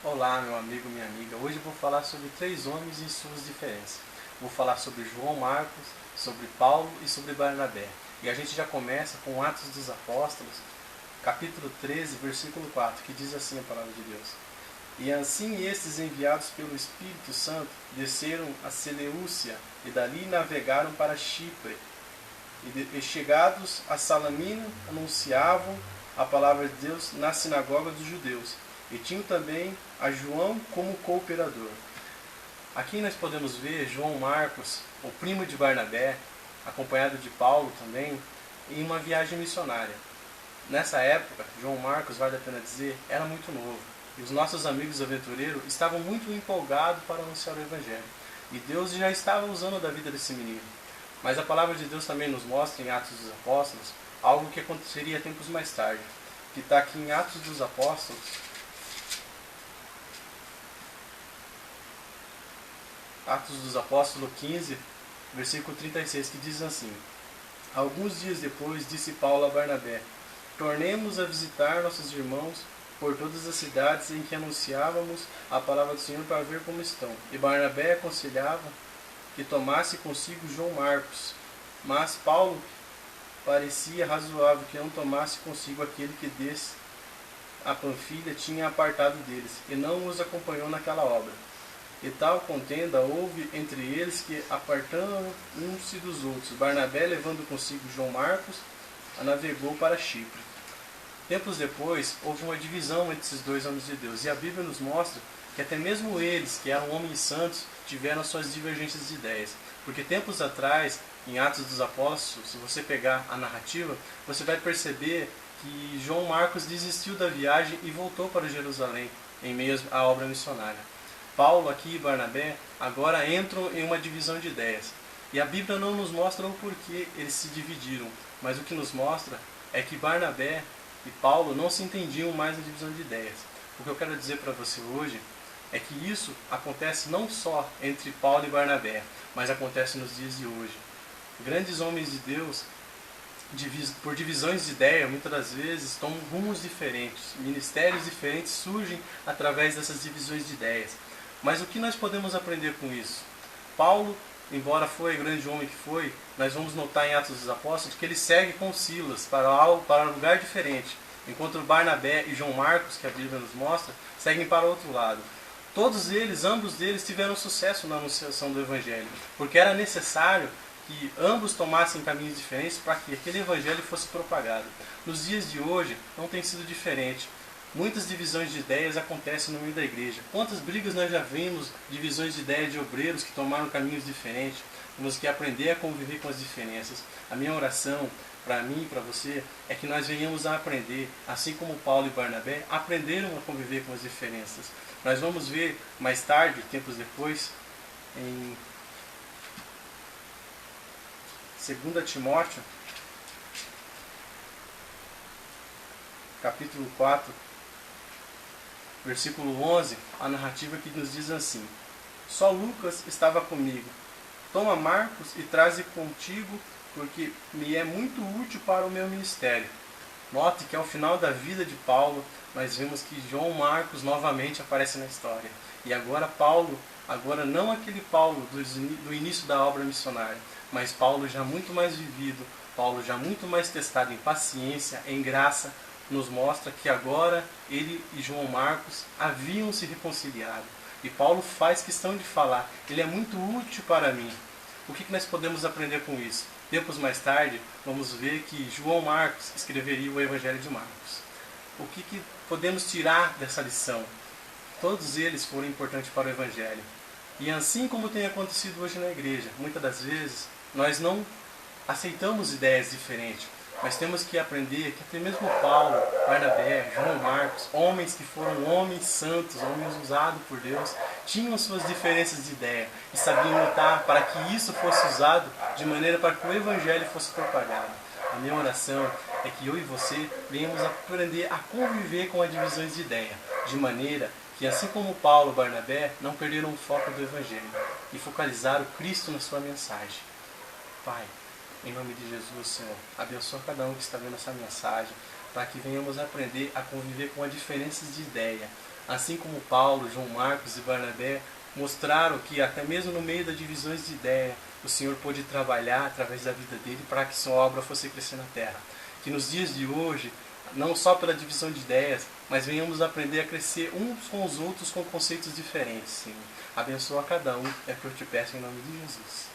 Olá, meu amigo, minha amiga. Hoje eu vou falar sobre três homens e suas diferenças. Vou falar sobre João Marcos, sobre Paulo e sobre Barnabé. E a gente já começa com Atos dos Apóstolos, capítulo 13, versículo 4, que diz assim a palavra de Deus. E assim estes, enviados pelo Espírito Santo, desceram a Seleucia e dali navegaram para Chipre. E chegados a Salamina, anunciavam a palavra de Deus na sinagoga dos judeus. E tinham também a João como cooperador. Aqui nós podemos ver João Marcos, o primo de Barnabé, acompanhado de Paulo também, em uma viagem missionária. Nessa época, João Marcos, vale a pena dizer, era muito novo. E os nossos amigos aventureiros estavam muito empolgados para anunciar o Evangelho. E Deus já estava usando da vida desse menino. Mas a palavra de Deus também nos mostra em Atos dos Apóstolos algo que aconteceria tempos mais tarde, que está aqui em Atos dos Apóstolos, Atos dos Apóstolos 15, versículo 36, que diz assim: Alguns dias depois disse Paulo a Barnabé: Tornemos a visitar nossos irmãos por todas as cidades em que anunciávamos a palavra do Senhor para ver como estão. E Barnabé aconselhava que tomasse consigo João Marcos, mas Paulo parecia razoável que não tomasse consigo aquele que desde a Panfilha tinha apartado deles, e não os acompanhou naquela obra. E tal contenda houve entre eles que apartaram uns dos outros. Barnabé, levando consigo João Marcos, navegou para Chipre. Tempos depois, houve uma divisão entre esses dois homens de Deus. E a Bíblia nos mostra que até mesmo eles, que eram homens santos, tiveram suas divergências de ideias. Porque tempos atrás, em Atos dos Apóstolos, se você pegar a narrativa, você vai perceber que João Marcos desistiu da viagem e voltou para Jerusalém, em meio à obra missionária. Paulo aqui e Barnabé agora entram em uma divisão de ideias. E a Bíblia não nos mostra o porquê eles se dividiram, mas o que nos mostra é que Barnabé e Paulo não se entendiam mais na divisão de ideias. O que eu quero dizer para você hoje é que isso acontece não só entre Paulo e Barnabé, mas acontece nos dias de hoje. Grandes homens de Deus, por divisões de ideia, muitas das vezes tomam rumos diferentes. Ministérios diferentes surgem através dessas divisões de ideias. Mas o que nós podemos aprender com isso? Paulo, embora foi o grande homem que foi, nós vamos notar em Atos dos Apóstolos que ele segue com Silas para um lugar diferente, enquanto Barnabé e João Marcos, que a Bíblia nos mostra, seguem para o outro lado. Todos eles, ambos deles, tiveram sucesso na anunciação do Evangelho, porque era necessário que ambos tomassem caminhos diferentes para que aquele Evangelho fosse propagado. Nos dias de hoje, não tem sido diferente. Muitas divisões de ideias acontecem no meio da igreja. Quantas brigas nós já vimos, divisões de ideias de obreiros que tomaram caminhos diferentes. Temos que aprender a conviver com as diferenças. A minha oração para mim e para você é que nós venhamos a aprender, assim como Paulo e Barnabé, aprenderam a conviver com as diferenças. Nós vamos ver mais tarde, tempos depois, em 2 Timóteo, capítulo 4, versículo 11, a narrativa que nos diz assim: Só Lucas estava comigo. Toma Marcos e traze contigo, porque me é muito útil para o meu ministério. Note que ao final da vida de Paulo, nós vemos que João Marcos novamente aparece na história. E agora Paulo, agora não aquele Paulo do início da obra missionária, mas Paulo já muito mais vivido, Paulo já muito mais testado em paciência, em graça, nos mostra que agora ele e João Marcos haviam se reconciliado. E Paulo faz questão de falar, ele é muito útil para mim. O que nós podemos aprender com isso? Tempos mais tarde, vamos ver que João Marcos escreveria o Evangelho de Marcos. O que podemos tirar dessa lição? Todos eles foram importantes para o Evangelho. E assim como tem acontecido hoje na igreja, muitas das vezes nós não aceitamos ideias diferentes. Mas temos que aprender que até mesmo Paulo, Barnabé, João Marcos, homens que foram homens santos, homens usados por Deus, tinham suas diferenças de ideia e sabiam lutar para que isso fosse usado de maneira para que o Evangelho fosse propagado. A minha oração é que eu e você venhamos aprender a conviver com as divisões de ideia, de maneira que, assim como Paulo e Barnabé, não perderam o foco do Evangelho e focalizaram Cristo na sua mensagem. Pai, em nome de Jesus, Senhor, abençoa cada um que está vendo essa mensagem, para que venhamos aprender a conviver com as diferenças de ideia, assim como Paulo, João Marcos e Barnabé mostraram que até mesmo no meio das divisões de ideia, o Senhor pôde trabalhar através da vida dele para que sua obra fosse crescer na terra. Que nos dias de hoje, não só pela divisão de ideias, mas venhamos aprender a crescer uns com os outros com conceitos diferentes, Senhor. Abençoa cada um, é o que eu te peço em nome de Jesus.